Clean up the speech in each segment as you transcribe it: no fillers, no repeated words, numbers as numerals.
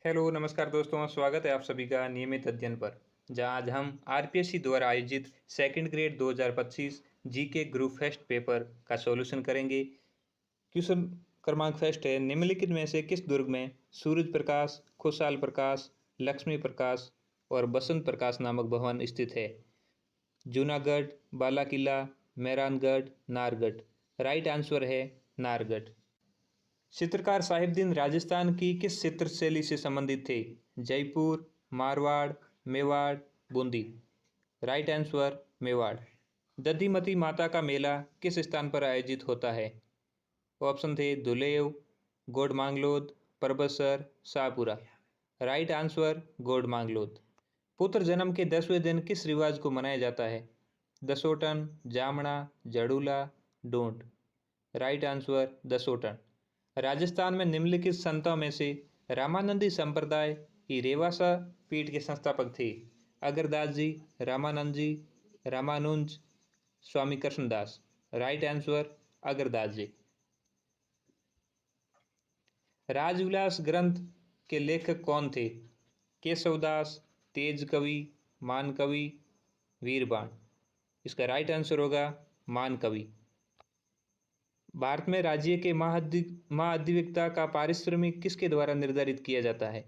Hello, नमस्कार दोस्तों, स्वागत है आप सभी का नियमित अध्ययन पर, जहां आज हम आरपीएससी द्वारा आयोजित second grade 2025 GK group first paper का सॉल्यूशन करेंगे। क्वेश्चन क्रमांक फर्स्ट है, निम्नलिखित में से किस दुर्ग में सूरज प्रकाश, खुशहाल प्रकाश, लक्ष्मी प्रकाश और बसंत प्रकाश नामक भवन स्थित है? जूनागढ़, बाला किला, मेहरानगढ़, नाहरगढ़। राइट आंसर है नाहरगढ़। चित्रकार साहिबदीन राजस्थान की किस चित्र शैली से संबंधित थे? जयपुर, मारवाड़, मेवाड़, बूंदी। Right answer Mewar. दधिमती माता का मेला किस स्थान पर आयोजित होता है? ऑप्शन थे धुलेव, गोडमांगलोद, परबतसर, शाहपुरा। Right answer Godmanglod. पुत्र जन्म के 10वें दिन किस रिवाज को मनाया जाता है? दसोटन, जामना, जड़ूला, डोंट। राइट आंसर दसोटन। राजस्थान में निम्नलिखित संतों में से रामानंदी संप्रदाय की रेवासा पीठ के संस्थापक थे? अगरदास जी, रामानंद जी, रामानुज, स्वामी कृष्णदास। राइट आंसर अगरदास जी। राजविलास ग्रंथ के लेखक कौन थे? केशवदास, तेज कवि, मान कवि, वीरबाण। इसका राइट आंसर होगा मान कवि। भारत में राज्य के महाधिवक्ता का पारिश्रमिक किसके द्वारा निर्धारित किया जाता है?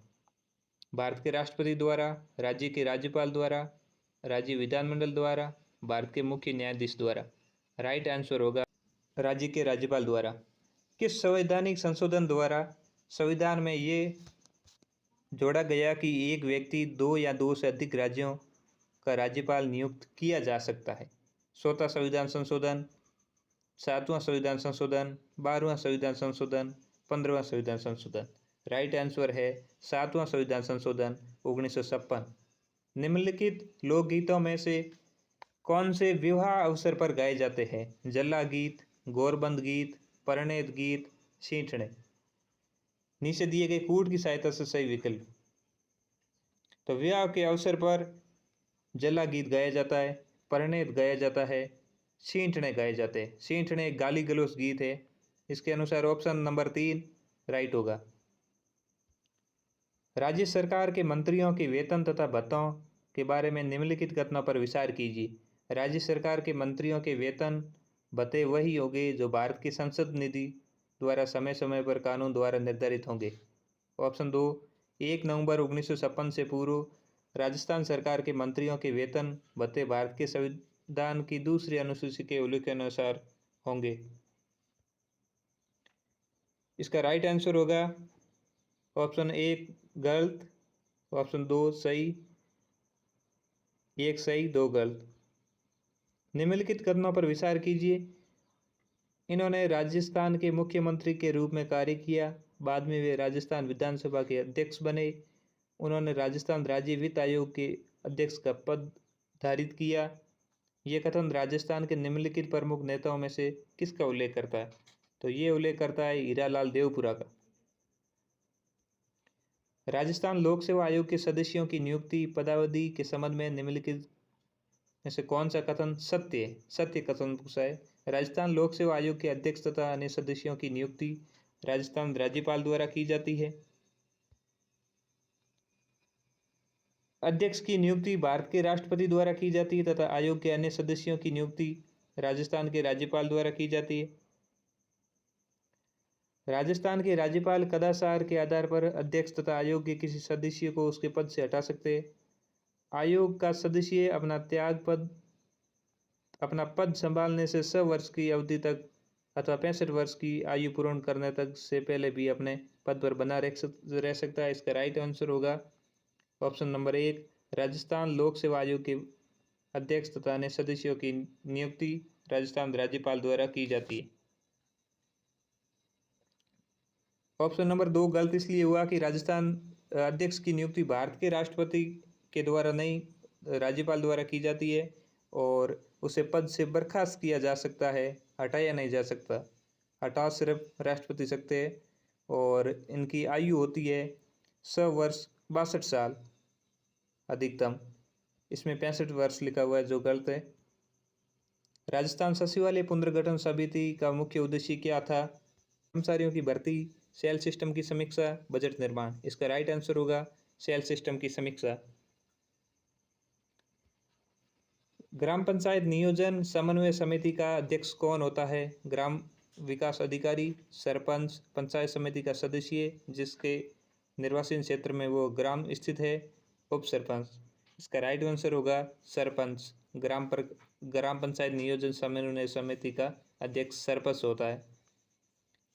भारत के राष्ट्रपति द्वारा, राज्य के राज्यपाल द्वारा, राज्य विधानमंडल द्वारा, भारत के मुख्य न्यायाधीश द्वारा। राइट आंसर होगा राज्य के राज्यपाल द्वारा। किस संवैधानिक संशोधन द्वारा संविधान में ये जोड़ा गया कि एक व्यक्ति 2 या 2 से अधिक राज्यों का राज्यपाल नियुक्त किया जा सकता है? 14वां संविधान संशोधन, 7वां संविधान संशोधन, 12वां संविधान संशोधन, 15वां संविधान संशोधन। राइट आंसर है 7वां संविधान संशोधन 1956। निम्नलिखित लोकगीतों में से कौन से विवाह अवसर पर गाए जाते हैं? जल्ला गीत, गौरबंद गीत, परिणय गीत, सींठने। नीचे दिए गए कूट की सहायता से सही विकल्प। तो विवाह के अवसर पर जल्ला गीत गाया जाता है, परिणय गाया जाता है, सींठने गाए जाते हैं। सींठने गाली गलौज गीत है। इसके अनुसार ऑप्शन नंबर 3 राइट होगा। राज्य सरकार के मंत्रियों के वेतन तथा भत्तों के बारे में निम्नलिखित कथनों पर विचार कीजिए। राज्य सरकार के मंत्रियों के वेतन भत्ते वही होंगे जो भारत की संसद निधि द्वारा समय समय पर कानून द्वारा निर्धारित होंगे। ऑप्शन 2, 1 नवंबर 1956 से पूर्व राजस्थान सरकार के मंत्रियों के वेतन भत्ते भारत के संविधान की दूसरी अनुसूची के उल्लेखानुसार होंगे। इसका राइट आंसर होगा ऑप्शन 1 गलत, ऑप्शन 2 सही, 1 सही 2 गलत। निम्नलिखित कथनों पर विचार कीजिए। इन्होंने राजस्थान के मुख्यमंत्री के रूप में कार्य किया। बाद में वे राजस्थान विधानसभा के अध्यक्ष बने। उन्होंने राजस्थान राज्य वित्त आयोग के अध्यक्ष का पद धारित किया। ये कथन राजस्थान के निम्नलिखित प्रमुख नेताओं में से किसका उल्लेख करता है? तो ये उल्लेख करता है हीरालाल देवपुरा का। राजस्थान लोक सेवा आयोग के सदस्यों की नियुक्ति पदावधि के संबंध में निम्नलिखित में से कौन सा कथन सत्य है? सत्य कथन पूछा है। राजस्थान लोक सेवा आयोग के अध्यक्ष तथा अन्य सदस्यों की नियुक्ति राजस्थान राज्यपाल द्वारा की जाती है। अध्यक्ष की नियुक्ति भारत के राष्ट्रपति द्वारा की जाती है तथा आयोग के अन्य सदस्यों की नियुक्ति राजस्थान के राज्यपाल द्वारा की जाती है। राजस्थान के राज्यपाल कदाचार के आधार पर अध्यक्ष तथा आयोग के किसी सदस्य को उसके पद से हटा सकते हैं। आयोग का सदस्य अपना पद संभालने से 100 वर्ष की अवधि तक अथवा 65 वर्ष की आयु पूर्ण करने तक से पहले भी अपने पद पर बना रह सकता है। इसका राइट आंसर होगा ऑप्शन नंबर 1 राजस्थान लोक सेवा आयोग के अध्यक्ष तथा अन्य सदस्यों की नियुक्ति राजस्थान राज्यपाल द्वारा की जाती है। ऑप्शन नंबर 2 गलत इसलिए हुआ कि राजस्थान अध्यक्ष की नियुक्ति भारत के राष्ट्रपति के द्वारा नहीं, राज्यपाल द्वारा की जाती है और उसे पद से बर्खास्त किया जा सकता है, हटाया नहीं जा सकता। हटा सिर्फ राष्ट्रपति सकते हैं और इनकी आयु होती है 100 वर्ष 62 साल अधिकतम। इसमें 65 वर्ष लिखा हुआ है जो गलत है। राजस्थान सचिवालय पुनर्गठन समिति का मुख्य उद्देश्य क्या था? कर्मचारियों की भर्ती सेल सिस्टम की समीक्षा, बजट निर्माण। इसका राइट आंसर होगा सेल सिस्टम की समीक्षा। ग्राम पंचायत नियोजन समन्वय समिति का अध्यक्ष कौन होता है? ग्राम विकास अधिकारी, सरपंच, पंचायत समिति का सदस्य जिसके निर्वाचन क्षेत्र में वो ग्राम स्थित है, उप सरपंच। इसका राइट आंसर होगा सरपंच। ग्राम पंचायत नियोजन समन्वय समिति का अध्यक्ष सरपंच होता है।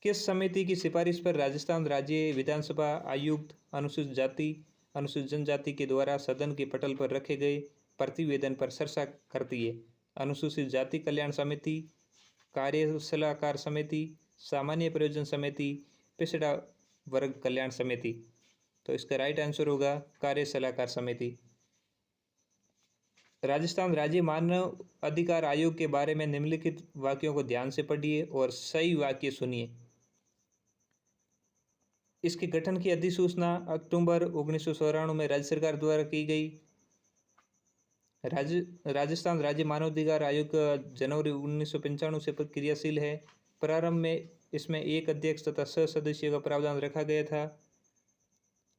किस समिति की सिफारिश पर राजस्थान राज्य विधानसभा आयुक्त अनुसूचित जाति अनुसूचित जनजाति के द्वारा सदन के पटल पर रखे गए प्रतिवेदन पर चर्चा करती है? अनुसूचित जाति कल्याण समिति, कार्य सलाहकार समिति, सामान्य प्रयोजन समिति, पिछड़ा वर्ग कल्याण समिति। तो इसका राइट आंसर होगा कार्य सलाहकार समिति। राजस्थान राज्य मानव अधिकार आयोग के बारे में निम्नलिखित वाक्यों को ध्यान से पढ़िए और सही वाक्य सुनिए। इसके गठन की अधिसूचना अक्टूबर 1994 में राज्य सरकार द्वारा की गई। राजस्थान राज्य मानवाधिकार आयोग जनवरी 1995 से क्रियाशील है। प्रारंभ में इसमें एक अध्यक्ष तथा 6 सदस्यों का प्रावधान रखा गया था।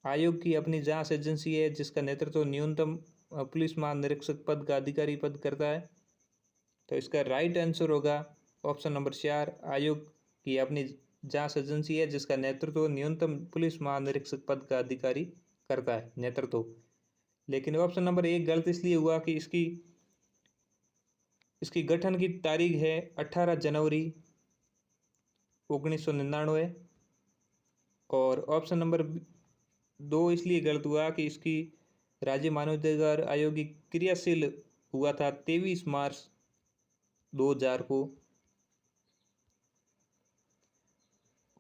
आयोग की अपनी जांच एजेंसी है जिसका नेतृत्व न्यूनतम पुलिस महानिरीक्षक पद का अधिकारी पद करता है। तो इसका राइट आंसर होगा ऑप्शन नंबर 4। आयोग की अपनी जांच एजेंसी है जिसका नेतृत्व न्यूनतम पुलिस महानिरीक्षक पद का अधिकारी करता है, नेतृत्व। लेकिन ऑप्शन नंबर 1 गलत इसलिए हुआ कि इसकी गठन की तारीख है 18 जनवरी 1999 और ऑप्शन नंबर 2 इसलिए गलत हुआ कि इसकी राज्य मानवाधिकार आयोग की क्रियाशील हुआ था 23 मार्च 2000 को।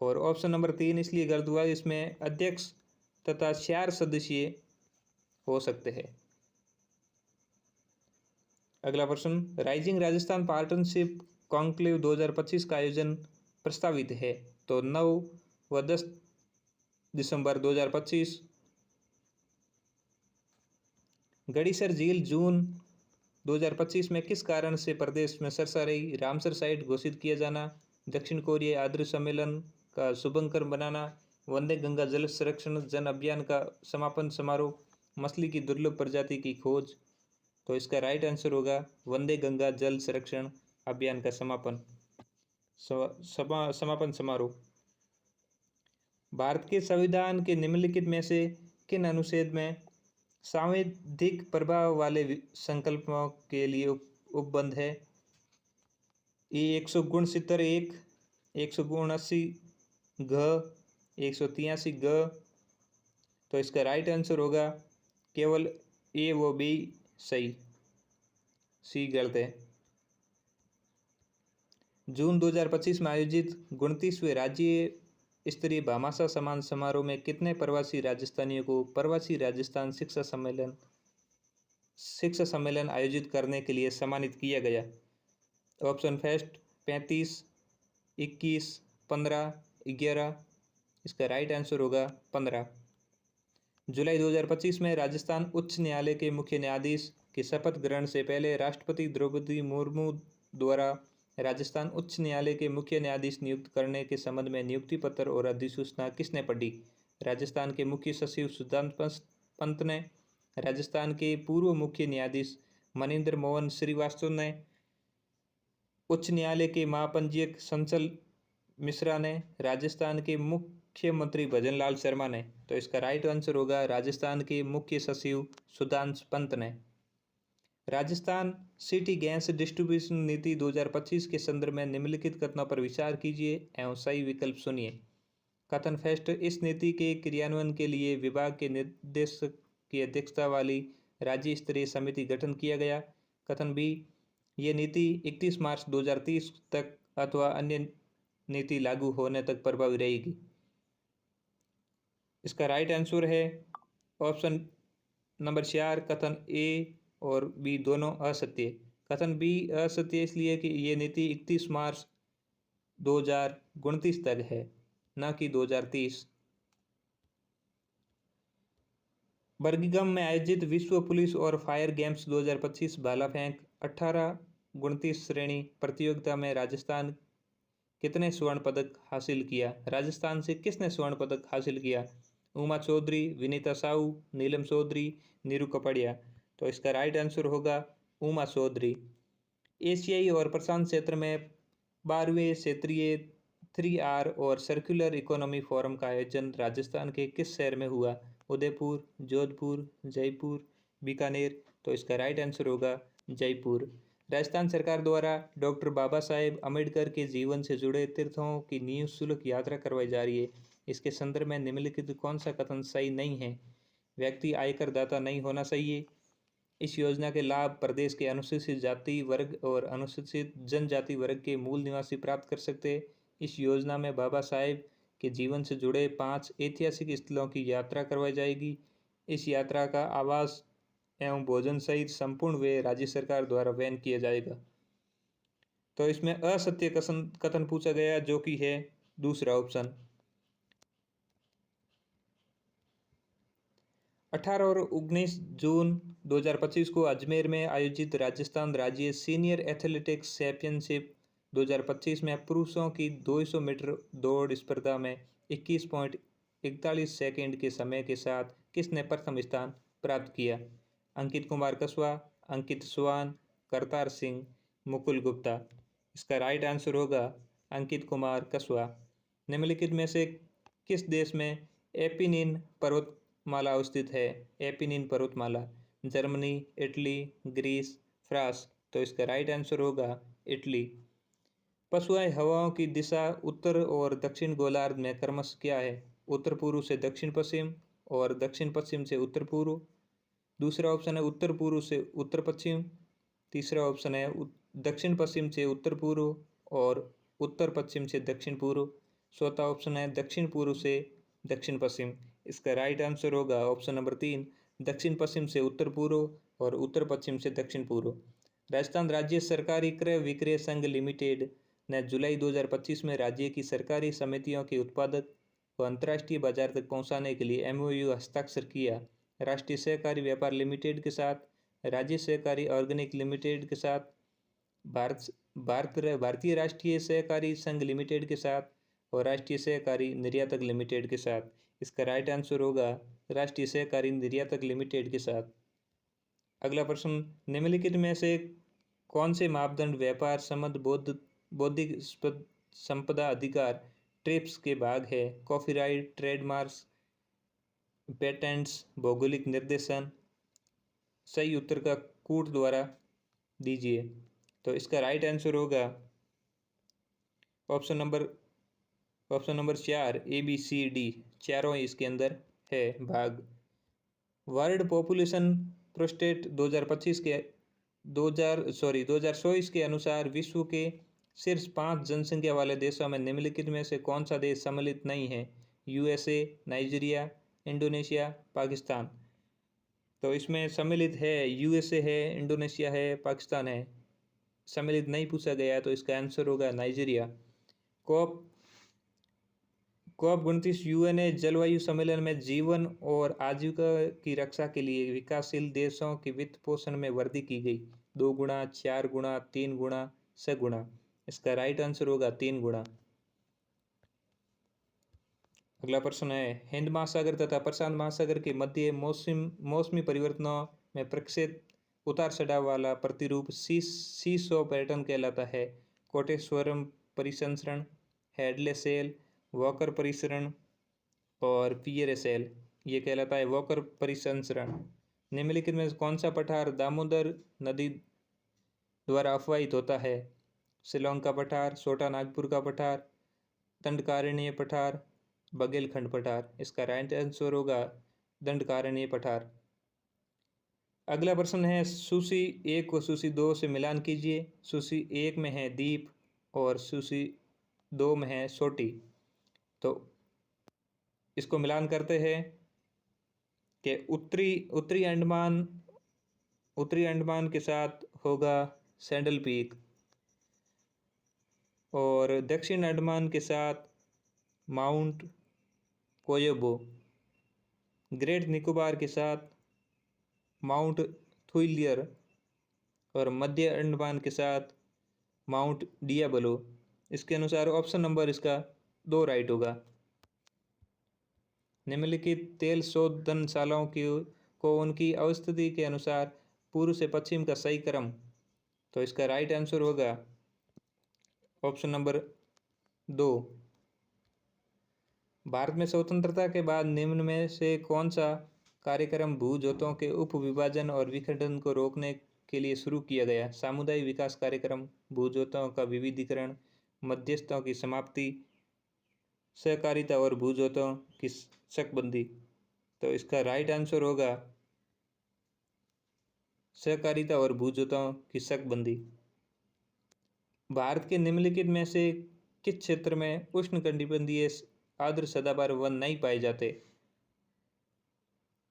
और ऑप्शन नंबर 3 इसलिए गलत हुआ इसमें अध्यक्ष तथा 4 सदस्य हो सकते हैं। अगला प्रश्न, राइजिंग राजस्थान पार्टनरशिप कॉन्क्लेव 2025 का आयोजन प्रस्तावित है। तो 9 व 10 दिसंबर 2025। गड़ीसर झील जून 2025 में किस कारण से प्रदेश में चर्चा रही? रामसर साइट घोषित किया जाना, दक्षिण कोरिया आद्र सम्मेलन का शुभंकर बनाना, वंदे गंगा जल संरक्षण जन अभियान का समापन समारोह, मछली की दुर्लभ प्रजाति की खोज। तो इसका राइट आंसर होगा वंदे गंगा जल संरक्षण अभियान का समापन समारोह। भारत के संविधान के निम्नलिखित में से किन अनुच्छेद में सांविधिक प्रभाव वाले संकल्पों के लिए उपबंध है? ये 169 179 घ 183 ग। तो इसका राइट आंसर होगा केवल ए व बी सही, सी गलत है। जून 2025 में आयोजित 29वें राज्य स्तरीय भामाशाह सम्मान समारोह में कितने प्रवासी राजस्थानियों को प्रवासी राजस्थान शिक्षा सम्मेलन आयोजित करने के लिए सम्मानित किया गया? Option first 35, 21, 15, 11। इसका राइट आंसर होगा 15। जुलाई 2025 में राजस्थान उच्च न्यायालय के मुख्य न्यायाधीश के शपथ ग्रहण से पहले राष्ट्रपति द्रौपदी मुर्मू द्वारा राजस्थान उच्च न्यायालय के मुख्य न्यायाधीश नियुक्त करने के संबंध में नियुक्ति पत्र और अधिसूचना किसने पढ़ी? राजस्थान के मुख्य सचिव सुधांशु पंत ने, राजस्थान के पूर्व मुख्य न्यायाधीश मनिंदर मोहन श्रीवास्तव ने, उच्च न्यायालय के महापंजीयक संचल मिश्रा ने, राजस्थान के मुख्यमंत्री भजन लाल शर्मा ने। तो इसका राइट आंसर होगा राजस्थान के मुख्य सचिव सुधांशु पंत ने। राजस्थान सिटी गैस डिस्ट्रीब्यूशन नीति 2025 के संदर्भ में निम्नलिखित कथनों पर विचार कीजिए एवं सही विकल्प सुनिए। कथन फर्स्ट, इस नीति के क्रियान्वयन के लिए विभाग के निर्देशक की अध्यक्षता वाली राज्य स्तरीय समिति गठन किया गया। कथन बी, ये नीति 31 मार्च 2030 तक अथवा अन्य नीति लागू होने तक प्रभावी रहेगी। इसका राइट आंसर है ऑप्शन नंबर 4, कथन ए और बी दोनों असत्य। कथन बी असत्य इसलिए कि ये नीति 31 मार्च 2029 तक है, न कि 2030। बर्मिंघम में आयोजित विश्व पुलिस और फायर गेम्स 2025 भाला फेंक 18-29 श्रेणी प्रतियोगिता में राजस्थान कितने स्वर्ण पदक हासिल किया? राजस्थान से किसने स्वर्ण पदक हासिल किया? उमा चौधरी, विनीता साहू, नीलम चौधरी, नीरू कपड़िया। तो इसका राइट आंसर होगा उमा चौधरी। एशियाई और प्रशांत क्षेत्र में 12वें क्षेत्रीय 3R और सर्कुलर इकोनॉमी फोरम का आयोजन राजस्थान के किस शहर में हुआ? उदयपुर, जोधपुर, जयपुर, बीकानेर। तो इसका राइट आंसर होगा जयपुर। राजस्थान सरकार द्वारा डॉक्टर बाबा साहेब अम्बेडकर के जीवन से जुड़े तीर्थों की निःशुल्क यात्रा करवाई जा रही है। इसके संदर्भ में निम्नलिखित कौन सा कथन सही नहीं है? व्यक्ति आयकर दाता नहीं होना चाहिए। इस योजना के लाभ प्रदेश के अनुसूचित जाति वर्ग और अनुसूचित जनजाति वर्ग के मूल निवासी प्राप्त कर सकते हैं। इस योजना में बाबा साहेब के जीवन से जुड़े 5 ऐतिहासिक स्थलों की यात्रा करवाई जाएगी। इस यात्रा का आवास एवं भोजन सहित संपूर्ण व्यय राज्य सरकार द्वारा वहन किया जाएगा। तो इसमें असत्य कथन पूछा गया, जो कि है दूसरा ऑप्शन। 18 और 19 जून 2025 को अजमेर में आयोजित राजस्थान राज्य सीनियर एथलेटिक्स चैंपियनशिप 2025 में पुरुषों की 200 मीटर दौड़ स्पर्धा में 21.41 सेकंड के समय के साथ किसने प्रथम स्थान प्राप्त किया? अंकित कुमार कसवा, अंकित स्वान, करतार सिंह, मुकुल गुप्ता। इसका राइट आंसर होगा अंकित कुमार कसवा। निम्नलिखित में से किस देश में एपिनिन पर्वतमाला अवस्थित है? एपिनिन पर्वतमाला। Germany, Italy, Greece, France. तो इसका राइट आंसर होगा इटली। पछुआई हवाओं की दिशा उत्तर और दक्षिण गोलार्ध में क्रमशः क्या है? उत्तर पूर्व से दक्षिण पश्चिम और दक्षिण पश्चिम से उत्तर पूर्व। दूसरा ऑप्शन है उत्तर पूर्व से उत्तर पश्चिम। तीसरा ऑप्शन है दक्षिण पश्चिम से उत्तर पूर्व और उत्तर पश्चिम से दक्षिण पूर्व। चौथा ऑप्शन है दक्षिण पूर्व से दक्षिण पश्चिम। इसका राइट आंसर होगा ऑप्शन नंबर 3, दक्षिण पश्चिम से उत्तर पूर्व और उत्तर पश्चिम से दक्षिण पूर्व। राजस्थान राज्य सरकारी क्रय विक्रय संघ लिमिटेड ने जुलाई 2025 में राज्य की सरकारी समितियों के उत्पादक को अंतर्राष्ट्रीय बाजार तक पहुंचाने के लिए MOU हस्ताक्षर किया। राष्ट्रीय सहकारी व्यापार लिमिटेड के साथ, राज्य सहकारी ऑर्गेनिक लिमिटेड के साथ, भारतीय राष्ट्रीय सहकारी संघ लिमिटेड के साथ और राष्ट्रीय सहकारी निर्यातक लिमिटेड के साथ। इसका राइट आंसर होगा राष्ट्रीय सहकारी निर्यातक लिमिटेड के साथ। अगला प्रश्न, निम्नलिखित में से कौन से मापदंड व्यापार संबंध बौद्धिक संपदा अधिकार ट्रिप्स के भाग है? कॉपीराइट, ट्रेडमार्क्स, पेटेंट्स, भौगोलिक निर्देशन। सही उत्तर का कूट द्वारा दीजिए। तो इसका राइट आंसर होगा ऑप्शन नंबर 4, ABCD, चारों इसके अंदर है भाग। वर्ल्ड पॉपुलेशन प्रोस्टेट 2024 के अनुसार विश्व के शीर्ष 5 जनसंख्या वाले देशों में निम्नलिखित में से कौन सा देश सम्मिलित नहीं है? USA, Nigeria, Indonesia, Pakistan. तो इसमें सम्मिलित है USA है, इंडोनेशिया है, पाकिस्तान है। सम्मिलित नहीं पूछा गया है, तो इसका आंसर होगा नाइजीरिया। COP 29 UN जलवायु सम्मेलन में जीवन और आजीविका की रक्षा के लिए विकासशील देशों के वित्त पोषण में वृद्धि की गई। 2 गुना, 4 गुना, 3 गुना, 6 गुना। इसका राइट आंसर होगा 3 गुना। अगला प्रश्न है, हिंद महासागर तथा प्रशांत महासागर के मध्य मौसमी परिवर्तनों में प्रक्षेप उतार चढ़ाव वाला प्रतिरूप सी सो पैटर्न कहलाता है। कोटेश्वरम परिसंचरण, हेडले सेल, वॉकर परिसरण और पियरे सेल। ये कहलाता है वॉकर परिसंचरण। निम्नलिखित में कौन सा पठार दामोदर नदी द्वारा अफवाहित होता है? शिलोंग का पठार, छोटा नागपुर का पठार, दंडकारण्य पठार, बघेलखंड पठार। इसका राइट आंसर होगा दंडकारण्य पठार। अगला प्रश्न है, सूची 1 को सूची 2 से मिलान कीजिए। सूची 1 में है दीप और सूची 2 में है सोटी। तो इसको मिलान करते हैं कि उत्तरी अंडमान के साथ होगा सैंडल पीक और दक्षिण अंडमान के साथ माउंट कोयोबो, ग्रेट निकोबार के साथ माउंट थुइलियर और मध्य अंडमान के साथ माउंट डियाबलो। इसके अनुसार ऑप्शन नंबर इसका 2 राइट होगा। निम्नलिखित तेल शोधनशालाओं की को उनकी अवस्थिति के अनुसार पूर्व से पश्चिम का सही क्रम, तो इसका राइट आंसर होगा ऑप्शन नंबर 2। भारत में स्वतंत्रता के बाद निम्न में से कौन सा कार्यक्रम भूजोतों के उप विभाजन और विखंडन को रोकने के लिए शुरू किया गया? सामुदायिक विकास कार्यक्रम, भूजोतों का विविधीकरण, मध्यस्थों की समाप्ति, सहकारिता और भूजोतों की शकबंदी। तो इसका राइट आंसर होगा सहकारिता और भूजोतों की शकबंदी। भारत के निम्नलिखित में से किस क्षेत्र में उष्णकटिबंधीय आर्द्र सदाबहार वन नहीं पाए जाते?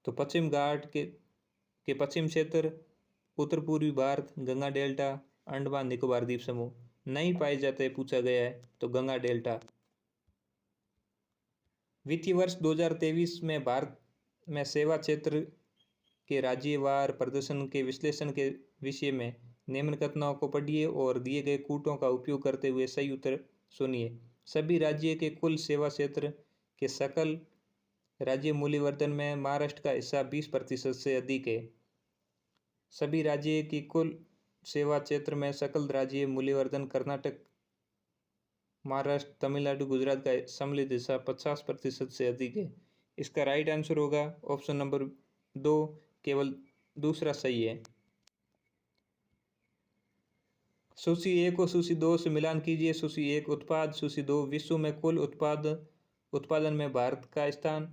तो पश्चिम घाट के पश्चिम क्षेत्र, उत्तर पूर्वी भारत, गंगा डेल्टा, अंडमान निकोबार द्वीप समूह। नहीं पाए जाते पूछा गया है तो गंगा डेल्टा। वित्तीय वर्ष 2023 में भारत में सेवा क्षेत्र के राज्यवार प्रदर्शन के विश्लेषण के विषय में निम्न कथनों को पढ़िए और दिए गए कूटों का उपयोग करते हुए सही उत्तर सुनिए। सभी राज्य के कुल सेवा क्षेत्र के सकल राज्य मूल्यवर्धन में महाराष्ट्र का हिस्सा 20% से अधिक है। सभी राज्य की कुल सेवा क्षेत्र में सकल राज्य मूल्यवर्धन कर्नाटक, महाराष्ट्र, तमिलनाडु, गुजरात का सम्मिलित हिस्सा 50% से अधिक है। इसका राइट आंसर होगा ऑप्शन नंबर 2, केवल दूसरा सही है। सूची 1 और सूची 2 से मिलान कीजिए। सूची 1 उत्पाद, सूची 2 विश्व में कुल उत्पादन में भारत का स्थान।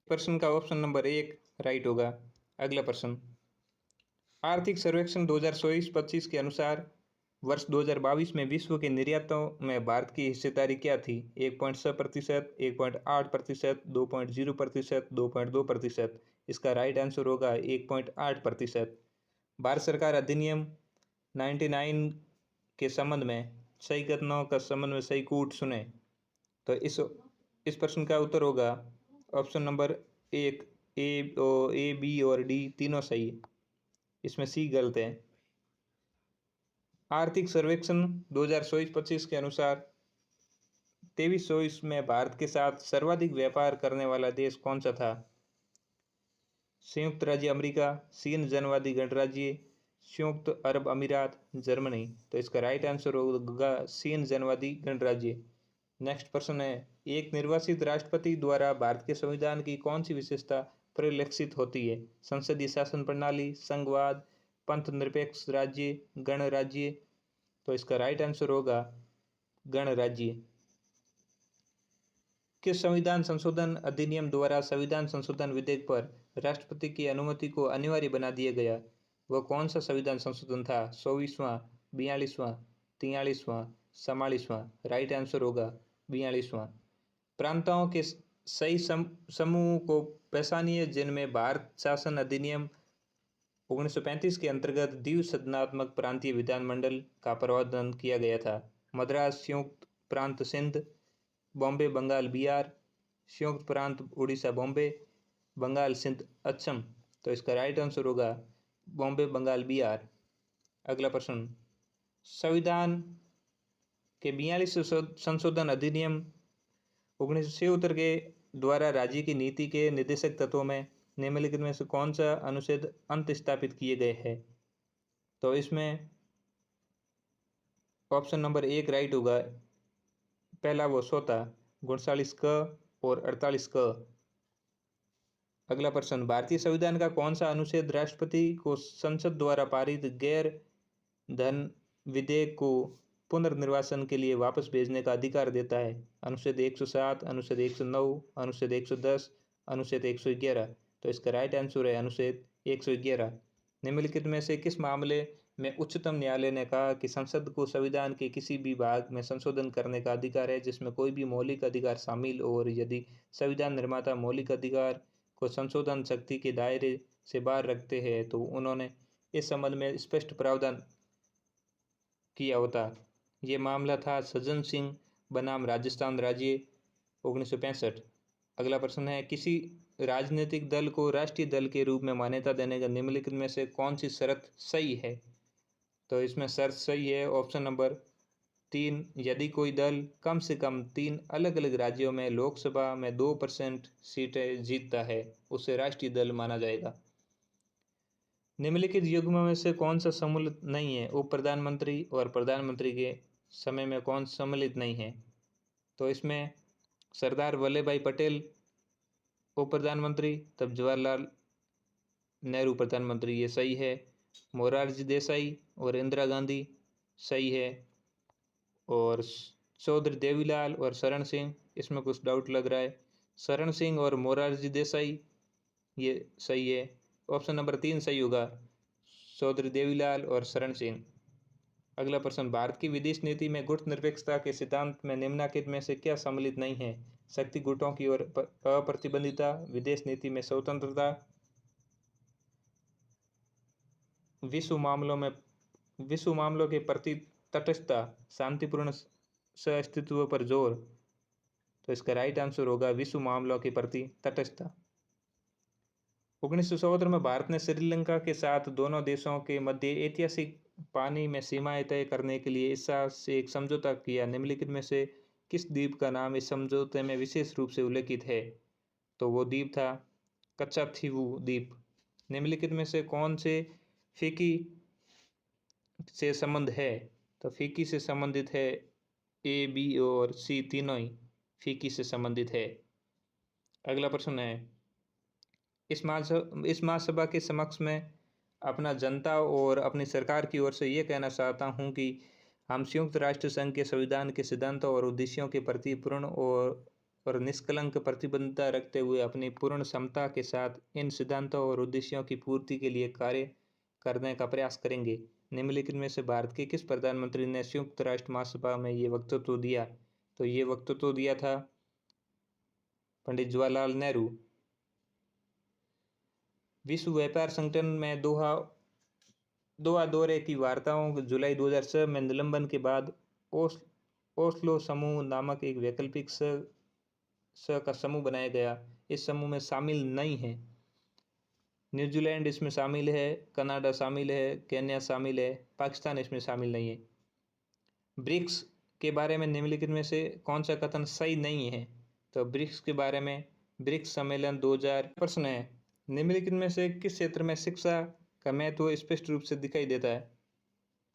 प्रश्न का ऑप्शन नंबर 1 राइट होगा। अगला प्रश्न, आर्थिक सर्वेक्षण 2024-25 के अनुसार वर्ष 2022 में विश्व के निर्यातों में भारत की हिस्सेदारी क्या थी? 1.6%, 1.8%, 2.0%, 2.2%। इसका राइट आंसर होगा 1.8%। भारत सरकार अधिनियम 99 के संबंध में सही कथनों का संबंध में सही कूट सुने। तो इस प्रश्न का उत्तर होगा ऑप्शन नंबर 1, ए, बी और डी तीनों सही। इसमें सी गलत है। आर्थिक सर्वेक्षण 2024-25 के अनुसार 23-24 में भारत के साथ सर्वाधिक व्यापार करने वाला देश कौन सा था? संयुक्त राज्य अमेरिका, चीन जनवादी गणराज्य, संयुक्त अरब अमीरात, जर्मनी। तो इसका राइट आंसर होगा चीन जनवादी गणराज्य। नेक्स्ट प्रश्न है, एक निर्वाचित राष्ट्रपति द्वारा भारत के संविधान की कौन सी विशेषता परिलक्षित होती है? संसदीय शासन प्रणाली, संघवाद, पंथ निरपेक्ष राज्य, गणराज्य। तो इसका राइट आंसर होगा गणराज्य। किस संविधान संशोधन अधिनियम द्वारा संविधान संशोधन विधेयक पर राष्ट्रपति की अनुमति को अनिवार्य बना दिया गया? वह कौन सा संविधान संशोधन था? 24वां, 42वां, 43वां, 44वां। राइट आंसर होगा 42वां। प्रांतों के सही समूह को पहचानिए जिनमें भारत शासन अधिनियम 1935 के अंतर्गत द्विसदनात्मक प्रांतीय विधानमंडल का प्रावधान किया गया था। मद्रास, संयुक्त प्रांत सिंध, बॉम्बे बंगाल बिहार, संयुक्त प्रांत उड़ीसा बॉम्बे, बंगाल सिंध असम। तो इसका राइट आंसर होगा बॉम्बे बंगाल बिहार। अगला प्रश्न, संविधान के 42 संशोधन अधिनियम 1976 के द्वारा राज्य की नीति के निर्देशक तत्वों में निम्नलिखित में से कौन सा अनुच्छेद अंत स्थापित किए गए हैं? तो इसमें ऑप्शन नंबर 1 राइट होगा। पहला वो सोता 39 क और 48 क। अगला प्रश्न, भारतीय संविधान का कौन सा अनुच्छेद राष्ट्रपति को संसद द्वारा पारित गैर धन विधेयक को पुनर्निर्वाचन के लिए वापस भेजने का अधिकार देता है? अनुच्छेद 107, अनुच्छेद 109, अनुच्छेद 110, अनुच्छेद 111। तो इसका राइट आंसर है अनुच्छेद 111। निम्नलिखित में से किस मामले में उच्चतम न्यायालय ने कहा कि संसद को संविधान के किसी भी भाग में संशोधन करने का अधिकार है जिसमें कोई भी मौलिक अधिकार शामिल हो, और यदि संविधान निर्माता मौलिक अधिकार को संशोधन शक्ति के दायरे से बाहर रखते हैं तो उन्होंने इस संबंध में स्पष्ट प्रावधान किया होता। ये मामला था सज्जन सिंह बनाम राजस्थान राज्य 1965। अगला प्रश्न है, किसी राजनीतिक दल को राष्ट्रीय दल के रूप में मान्यता देने का निम्नलिखित में से कौन सी शर्त सही है? तो इसमें शर्त सही है ऑप्शन नंबर 3, यदि कोई दल कम से कम 3 अलग अलग राज्यों में लोकसभा में 2% सीटें जीतता है उसे राष्ट्रीय दल माना जाएगा। निम्नलिखित युग्मों में से कौन सा सम्मिलित नहीं है? उप प्रधानमंत्री और प्रधानमंत्री के समय में कौन सम्मिलित नहीं है? तो इसमें सरदार वल्लभ भाई पटेल उप प्रधानमंत्री, तब जवाहरलाल नेहरू प्रधानमंत्री, ये सही है। मोरारजी देसाई और इंदिरा गांधी सही है। और चौधरी देवीलाल और शरण सिंह, इसमें कुछ डाउट लग रहा है। शरण सिंह और मोरारजी देसाई ये सही है। ऑप्शन नंबर 3 सही होगा, चौधरी देवीलाल और शरण सिंह। अगला प्रश्न, भारत की विदेश नीति में गुट निरपेक्षता के सिद्धांत में निम्नलिखित में से क्या सम्मिलित नहीं है? शक्ति गुटों की ओर अप्रतिबंधितता, विदेश नीति में स्वतंत्रता, विश्व मामलों के प्रति तटस्थता, शांतिपूर्ण सहअस्तित्व पर जोर। तो इसका राइट आंसर होगा विश्व मामलों के प्रति तटस्थता। 1974 में भारत ने श्रीलंका के साथ दोनों देशों के मध्य ऐतिहासिक पानी में सीमाएं तय करने के लिए इस साल से एक समझौता किया। निम्नलिखित में से किस द्वीप का नाम इस समझौते में विशेष रूप से उल्लेखित है? तो वो द्वीप था कच्चाथीवू द्वीप। निम्नलिखित में से कौन से फिकी से संबंध है? तो फिकी से संबंधित है ए, बी और सी, तीनों ही फिकी से संबंधित है। अगला प्रश्न है, इस महासभा के समक्ष में अपना जनता और अपनी सरकार की ओर से ये कहना चाहता हूँ कि हम संयुक्त राष्ट्र संघ के संविधान के सिद्धांतों और उद्देश्यों के प्रति पूर्ण और निष्कलंक प्रतिबद्धता रखते हुए अपनी पूर्ण क्षमता के साथ इन सिद्धांतों और उद्देश्यों की पूर्ति के लिए कार्य करने का प्रयास करेंगे। निम्नलिखित में से भारत के किस प्रधानमंत्री ने संयुक्त राष्ट्र महासभा में ये वक्तव्य दिया? तो ये वक्तव्य दिया था पंडित जवाहरलाल नेहरू। विश्व व्यापार संगठन में दोहा दौरे की वार्ताओं जुलाई 2006 में निलंबन के बाद ओस्लो समूह नामक एक वैकल्पिक का समूह बनाया गया। इस समूह में शामिल नहीं है न्यूजीलैंड, इसमें शामिल है कनाडा, शामिल है केन्या, शामिल है पाकिस्तान, इसमें शामिल नहीं है। ब्रिक्स के बारे में निम्नलिखित में से कौन सा कथन सही नहीं है? तो ब्रिक्स के बारे में ब्रिक्स सम्मेलन 2000। प्रश्न है, निम्नलिखित में से किस क्षेत्र में शिक्षा का महत्व स्पष्ट रूप से दिखाई देता है?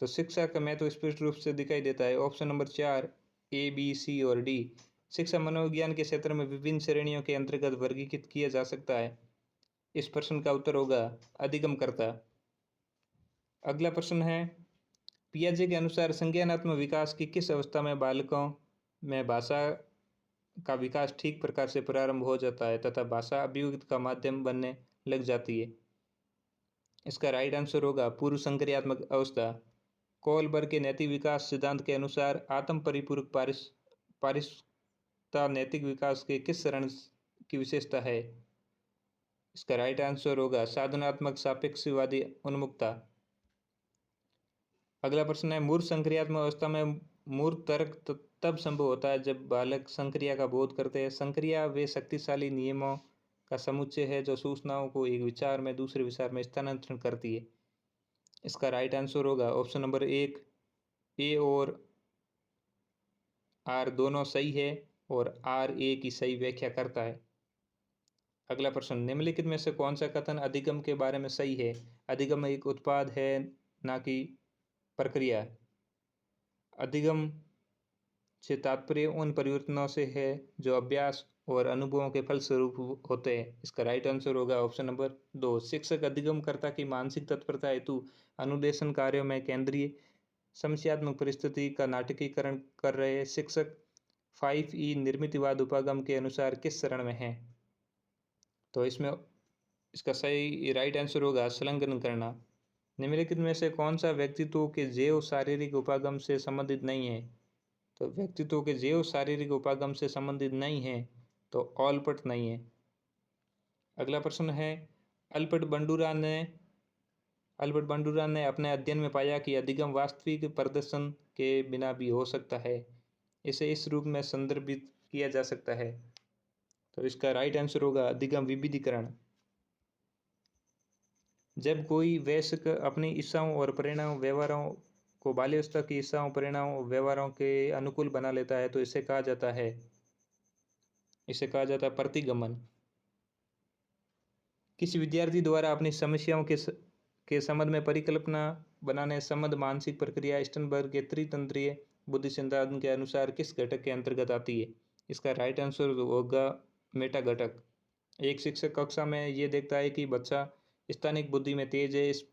तो शिक्षा का महत्व स्पष्ट रूप से दिखाई देता है ऑप्शन नंबर 4 ए, बी, सी और डी। शिक्षा मनोविज्ञान के क्षेत्र में विभिन्न श्रेणियों के अंतर्गत वर्गीकृत किया जा सकता है। इस प्रश्न का उत्तर होगा अधिगमकर्ता। अगला प्रश्न है, पियाजे के अनुसार संज्ञानात्मक विकास की किस अवस्था में बालकों में भाषा का विकास ठीक प्रकार से प्रारंभ हो जाता है तथा भाषा अभिव्यक्ति का माध्यम बनने लग जाती है? इसका राइट आंसर होगा पूर्व संक्रियात्मक अवस्था। कोलबर्ग के नैतिक विकास सिद्धांत के अनुसार आत्म परिपूरक पारिशता नैतिक विकास के किस चरण की विशेषता है? इसका राइट आंसर होगा साधनात्मक सापेक्षवादी उन्मुखता। अगला प्रश्न है, मूर्त संक्रियात्मक अवस्था में मूर्त तर्क तब संभव होता है जब बालक संक्रिया का बोध करते हैं। संक्रिया वे शक्तिशाली नियमों का समुच्चय है जो सूचनाओं को एक विचार में दूसरे विचार में स्थानांतरण करती है। इसका राइट आंसर होगा ऑप्शन नंबर 1 ए और आर दोनों सही है और आर ए की सही व्याख्या करता है। अगला प्रश्न, निम्नलिखित में से कौन सा कथन अधिगम के बारे में सही है? अधिगम एक उत्पाद है ना कि प्रक्रिया। अधिगम से तात्पर्य उन परिवर्तनों से है जो अभ्यास और अनुभवों के फलस्वरूप होते हैं। इसका राइट आंसर होगा ऑप्शन नंबर 2। शिक्षक अधिगमकर्ता की मानसिक तत्परता हेतु अनुदेशन कार्यों में केंद्रीय समस्यात्मक परिस्थिति का नाटकीकरण कर रहे हैं। शिक्षक 5E निर्मितिवाद उपागम के अनुसार किस चरण में है? तो इसमें इसका सही राइट आंसर होगा संलग्न करना। निम्नलिखित में से कौन सा व्यक्तित्व के जैव शारीरिक उपागम से संबंधित नहीं है? तो व्यक्तित्व के जैव शारीरिक उपागम से संबंधित नहीं है तो ऑलपट नहीं है। अगला प्रश्न है, अल्बर्ट बंडूरा ने अपने अध्ययन में पाया कि अधिगम वास्तविक प्रदर्शन के बिना भी हो सकता है। इसे इस रूप में संदर्भित किया जा सकता है। तो इसका राइट आंसर होगा अधिगम विविधीकरण। जब कोई वयस्क अपनी इच्छाओं और प्रेरणाओं व्यवहारों को बाल्यावस्था की इच्छाओं, परिणामों, व्यवहारों के अनुकूल बना लेता है तो इसे कहा जाता है प्रतिगमन। किसी विद्यार्थी द्वारा अपनी समस्याओं के संबंध में परिकल्पना बनाने संबंध मानसिक प्रक्रिया स्टनबर्ग के त्रितंत्रीय बुद्धि सिद्धांत के अनुसार किस घटक के अंतर्गत आती है? इसका राइट आंसर होगा मेटा घटक। एक शिक्षक कक्षा में ये देखता है कि बच्चा स्थानिक बुद्धि में तेज है। इस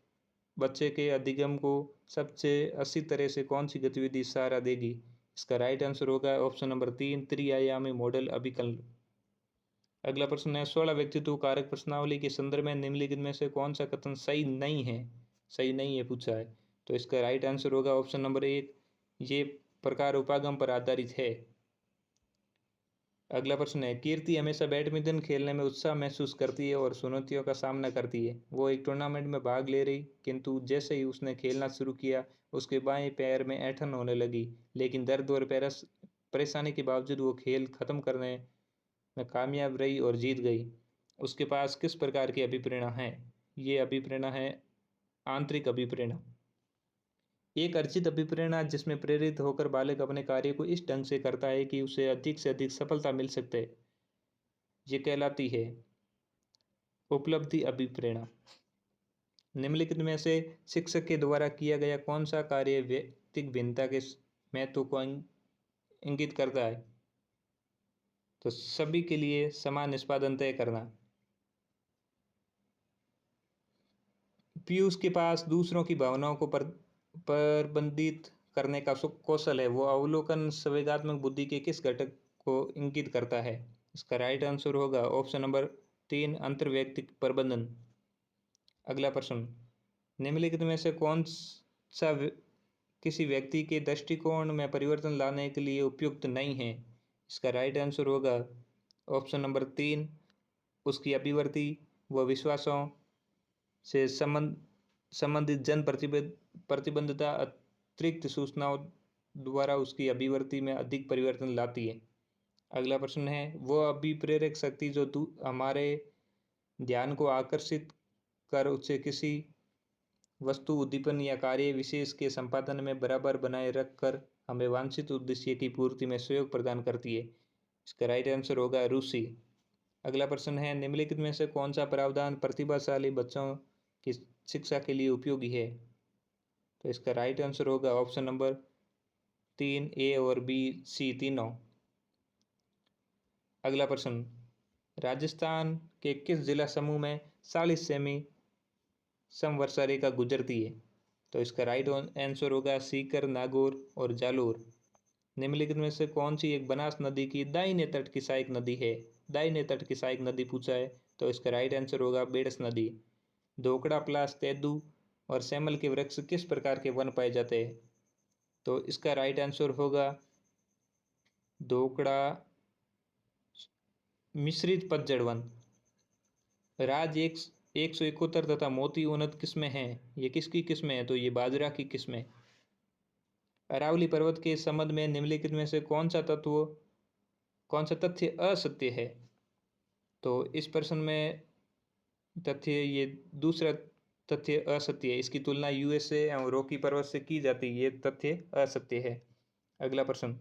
बच्चे के अधिगम को सबसे अच्छी तरह से कौन सी गतिविधि सहारा देगी? इसका राइट आंसर होगा ऑप्शन नंबर 3, त्रिआयामी मॉडल अभिकलन। अगला प्रश्न है, 16 व्यक्तित्व कारक प्रश्नावली के संदर्भ में निम्नलिखित में से कौन सा कथन सही नहीं है पूछा है। तो इसका राइट आंसर होगा ऑप्शन नंबर 1, ये प्रकार उपागम पर आधारित है। अगला प्रश्न है, कीर्ति हमेशा बैडमिंटन खेलने में उत्साह महसूस करती है और चुनौतियों का सामना करती है। वो एक टूर्नामेंट में भाग ले रही, किंतु जैसे ही उसने खेलना शुरू किया उसके बाएं पैर में ऐंठन होने लगी, लेकिन दर्द और परेशानी के बावजूद वो खेल खत्म करने में कामयाब रही और जीत गई। उसके पास किस प्रकार की अभिप्रेरणा है? ये अभिप्रेरणा है आंतरिक अभिप्रेरणा। एक अर्जित अभिप्रेरणा जिसमें प्रेरित होकर बालक अपने कार्य को इस ढंग से करता है कि उसे अधिक से अधिक सफलता मिल सकते, ये कहलाती है उपलब्धि अभिप्रेरणा। निम्नलिखित में से शिक्षक के द्वारा किया गया कौन सा कार्य व्यक्तिक भिन्नता के महत्व को इंगित करता है? तो सभी के लिए समान निष्पादन तय करना। पीयूष के पास दूसरों की भावनाओं को प्रबंधित करने का कौशल है। वो अवलोकन संवेगात्मक बुद्धि के किस घटक को इंगित करता है? इसका राइट आंसर होगा ऑप्शन नंबर 3, अंतर्वैयक्तिक प्रबंधन। अगला प्रश्न, निम्नलिखित में से कौन सा किसी व्यक्ति के दृष्टिकोण में परिवर्तन लाने के लिए उपयुक्त नहीं है? इसका राइट आंसर होगा ऑप्शन नंबर 3, उसकी अभिवृत्ति व विश्वासों से संबंधित जन प्रतिबद्धता अतिरिक्त सूचनाओं द्वारा उसकी अभिवृत्ति में अधिक परिवर्तन लाती है। अगला प्रश्न है, वो अभिप्रेरक शक्ति जो हमारे ध्यान को आकर्षित कर उसे किसी वस्तु, उद्दीपन या कार्य विशेष के संपादन में बराबर बनाए रखकर हमें वांछित उद्देश्य की पूर्ति में सहयोग प्रदान करती है। इसका राइट आंसर होगा रुचि। अगला प्रश्न है, निम्नलिखित में से कौन सा प्रावधान प्रतिभाशाली बच्चों की शिक्षा के लिए उपयोगी है? तो इसका राइट आंसर होगा ऑप्शन नंबर 3, ए और बी, सी तीनों। अगला प्रश्न, राजस्थान के किस जिला समूह में 40 सेमी समवर्षा रेखा गुजरती है? तो इसका राइट आंसर होगा सीकर, नागौर और जालोर। निम्नलिखित में से कौन सी एक बनास नदी की दाहिने तट की सहायक नदी है? दाहिने तट की सहायक नदी पूछा है तो इसका राइट आंसर होगा बेड़स नदी। धोकड़ा, पलास, तेंदू और सैमल के वृक्ष किस प्रकार के वन पाए जाते हैं? तो इसका राइट आंसर होगा धोकड़ा मिश्रित पतझड़ वन। राज 171 तथा मोती उन्नत किस्में हैं, ये किसकी किस्में हैं? तो ये बाजरा की किस्में। अरावली पर्वत के संबंध में निम्नलिखित में से कौन सा तथ्य असत्य है? तो इस प्रश्न में तथ्य, ये दूसरा तथ्य असत्य है। इसकी तुलना यूएसए एवं रॉकी पर्वत से की जाती है, ये तथ्य असत्य है। अगला प्रश्न,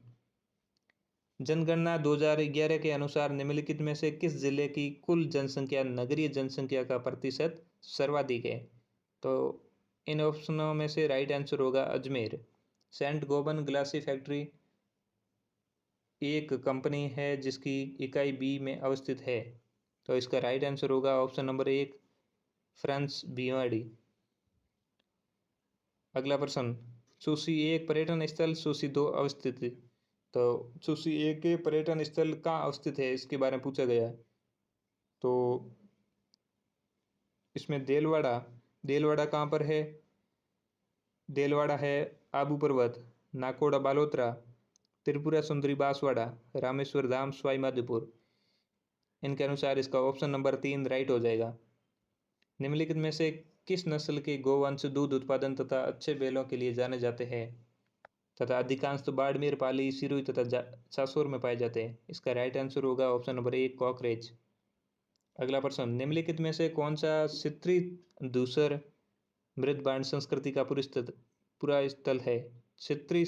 जनगणना 2011 के अनुसार निम्नलिखित में से किस जिले की कुल जनसंख्या नगरीय जनसंख्या का प्रतिशत सर्वाधिक है? तो इन ऑप्शनों में से राइट आंसर होगा अजमेर। सेंट गोबन ग्लासी फैक्ट्री एक कंपनी है जिसकी इकाई बी में अवस्थित है। तो इसका राइट आंसर होगा ऑप्शन नंबर 1, फ्रांस भिवाड़ी। अगला प्रश्न, सूची 1 पर्यटन स्थल, सूची 2 अवस्थित। तो सूची 1 के पर्यटन स्थल कहाँ अवस्थित है इसके बारे में पूछा गया है। तो इसमें देलवाड़ा कहाँ पर है? देलवाड़ा है आबू पर्वत, नाकोड़ा बालोतरा, त्रिपुरा सुंदरी बांसवाड़ा, रामेश्वर धाम सवाई माधोपुर। इनके अनुसार इसका ऑप्शन नंबर 3 राइट हो जाएगा। निम्नलिखित में से किस नस्ल के गोवंश दूध उत्पादन तथा अच्छे बैलों के लिए जाने जाते हैं तथा अधिकांश तो बाड़मेर, पाली, सिरोही तथा सासोर में पाए जाते हैं? इसका राइट आंसर होगा ऑप्शन नंबर 1, कॉकरेज। अगला प्रश्न, निम्नलिखित में से कौन सा चित्रित धूसर मृदबांड संस्कृति का पुरस्कृत पूरा स्थल है? क्षत्रिय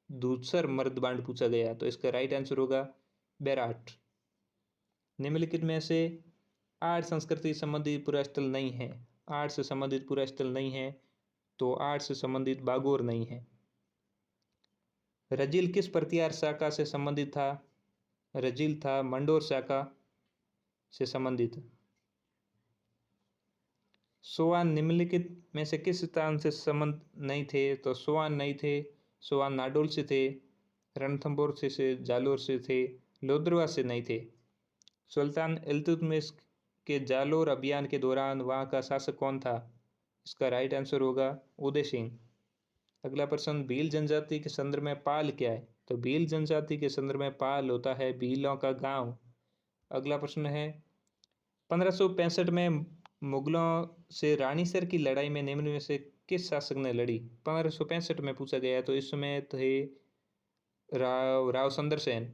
दूसर मर्दबांड पूछा गया, तो इसका राइट आंसर होगा बैराट। निम्नलिखित में से आर्ट संस्कृति संबंधित पूरा स्थल नहीं है। आर्ट से संबंधित पूरा स्थल नहीं है, तो आर्ट से संबंधित बागोर नहीं है। रजिल किस प्रतिहार शाखा से संबंधित था? रजिल था मंडोर शाखा से संबंधित। सोवान निम्नलिखित में से किस स्थान से संबंध नहीं थे? तो सोवान नहीं थे। सोवान नाडोल से थे, रणथंभौर से जालोर से थे, लोद्रवा से नहीं थे। सुल्तान इल्तुतमिश के जालोर अभियान के दौरान वहां का शासक कौन था? इसका राइट आंसर होगा उदय सिंह। अगला प्रश्न, भील जनजाति के संदर्भ में पाल क्या है? तो भील जनजाति के संदर्भ में पाल होता है भीलों का गांव। अगला प्रश्न है, 1565 में मुगलों से रानीसर की लड़ाई में निम्न में से किस शासक ने लड़ी? 1565 में पूछा गया है, तो इस समय थे राव सुंदर सेन।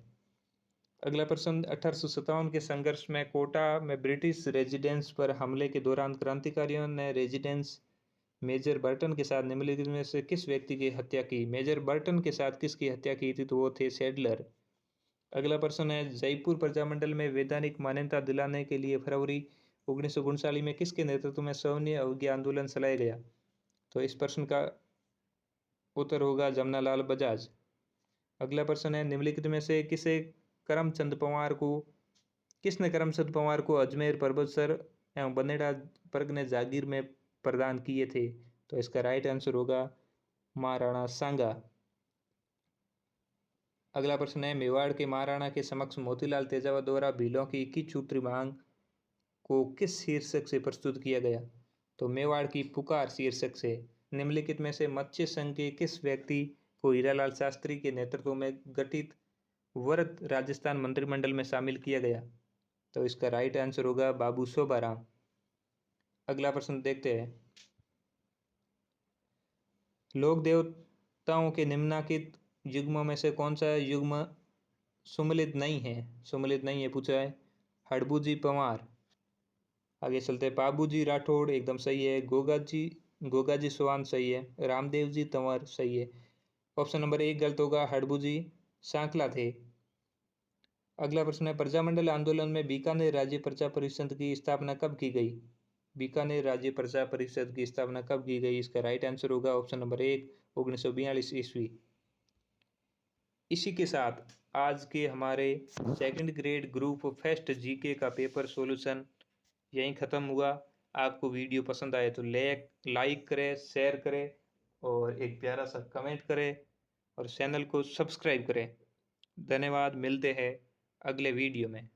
अगला प्रश्न, 1857 के संघर्ष में कोटा में ब्रिटिश रेजिडेंस पर हमले के दौरान क्रांतिकारियों ने रेजिडेंस मेजर बर्टन के साथ निम्नलिखित में से किस व्यक्ति की हत्या की? मेजर बर्टन के साथ किसकी हत्या की थी? तो वो थे सैडलर। अगला प्रश्न है, जयपुर प्रजामंडल में वैधानिक मान्यता दिलाने के लिए फरवरी 1959 में किसके नेतृत्व में सविनय अवज्ञा आंदोलन चलाया गया? तो इस प्रश्न का उत्तर होगा जमनालाल बजाज। अगला प्रश्न है, निम्नलिखित में से किसने करमचंद पवार को अजमेर परबतसर एवं बनेड़ा परगने जागीर में प्रदान किए थे? तो इसका राइट आंसर होगा महाराणा सांगा। अगला प्रश्न है, मेवाड़ के महाराणा के समक्ष मोतीलाल तेजावत द्वारा भीलों की 21 सूत्री मांग को किस शीर्षक से प्रस्तुत किया गया? तो मेवाड़ की पुकार शीर्षक से। निम्नलिखित में से मत्स्य संघ के किस व्यक्ति को हीरालाल शास्त्री के नेतृत्व में गठित वरद राजस्थान मंत्रिमंडल में शामिल किया गया? तो इसका राइट आंसर होगा बाबू शोभाराम। अगला प्रश्न देखते हैं, लोक देवताओं के निम्नलिखित युग्मों में से कौन सा युग्म सुमलित नहीं है? सुमलित नहीं है पूछा है। हड़बूजी पंवार। आगे चलते हैं, बाबूजी राठौड़ एकदम सही है। गोगाजी चौहान सही है। रामदेव जी तंवर सही है। ऑप्शन नंबर 1 गलत होगा, हड़बूजी सांकला थे। अगला प्रश्न है, प्रजामंडल आंदोलन में बीकानेर राज्य प्रजा परिषद की स्थापना कब की गई? बीकानेर राज्य प्रजा परिषद की स्थापना कब की गई? इसका राइट आंसर होगा ऑप्शन नंबर 1 1942 ईस्वी। इसी के साथ आज के हमारे second grade group first GK का पेपर सॉल्यूशन यहीं ख़त्म हुआ। आपको वीडियो पसंद आए तो लाइक करें, शेयर करें और एक प्यारा सा कमेंट करें और चैनल को सब्सक्राइब करें। धन्यवाद, मिलते हैं अगले वीडियो में।